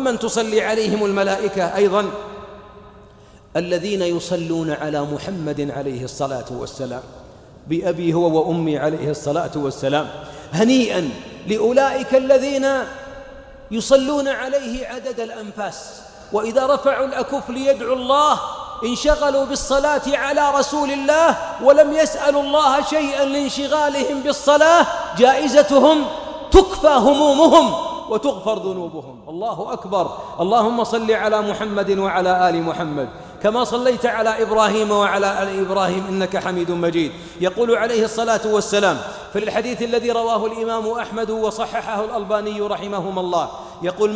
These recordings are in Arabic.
وممن تصلي عليهم الملائكة أيضا الذين يصلون على محمد عليه الصلاة والسلام، بأبي هو وأمي عليه الصلاة والسلام. هنيئا لأولئك الذين يصلون عليه عدد الأنفاس، وإذا رفعوا الأكف ليدعوا الله انشغلوا بالصلاة على رسول الله ولم يسألوا الله شيئا لانشغالهم بالصلاة، جائزتهم تكفى همومهم وتغفر ذنوبهم. الله أكبر. اللهم صل على محمد وعلى آل محمد كما صليت على إبراهيم وعلى آل إبراهيم إنك حميد مجيد. يقول عليه الصلاة والسلام في الحديث الذي رواه الإمام أحمد وصححه الألباني رحمهما الله، يقول: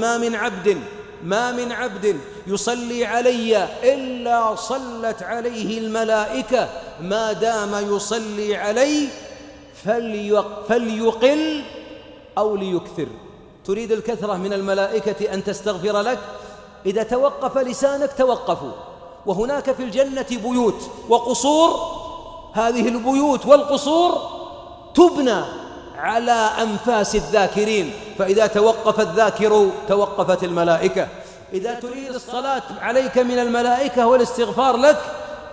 ما من عبد يصلي علي إلا صلت عليه الملائكة ما دام يصلي علي فليقل أو ليكثر. تريد الكثرة من الملائكة أن تستغفر لك؟ إذا توقف لسانك توقفوا. وهناك في الجنة بيوت وقصور، هذه البيوت والقصور تبنى على أنفاس الذاكرين، فإذا توقف الذاكر توقفت الملائكة. إذا تريد الصلاة عليك من الملائكة والاستغفار لك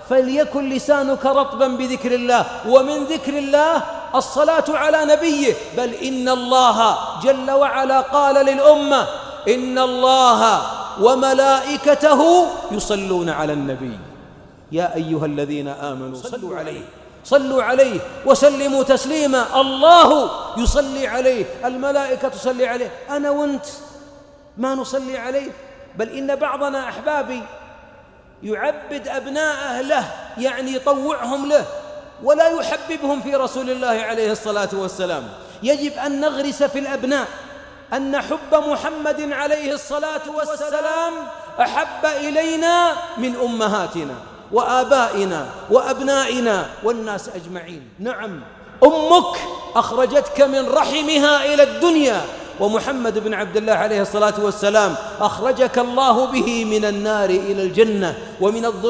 فليكن لسانك رطبا بذكر الله، ومن ذكر الله الصلاة على نبيه. بل إن الله جل وعلا قال للأمة: إن الله وملائكته يصلون على النبي يا أيها الذين آمنوا صلوا عليه وسلموا تسليما. الله يصلي عليه، الملائكة تصلي عليه، أنا وأنت ما نصلي عليه. بل إن بعضنا أحبابي يعبد أبناءه له، يعني يطوعهم له ولا يحببهم في رسول الله عليه الصلاة والسلام. يجب أن نغرس في الأبناء أن حب محمد عليه الصلاة والسلام أحب إلينا من أمهاتنا وآبائنا وأبنائنا والناس أجمعين. نعم، أمك أخرجتك من رحمها إلى الدنيا، ومحمد بن عبد الله عليه الصلاة والسلام أخرجك الله به من النار إلى الجنة ومن الظلم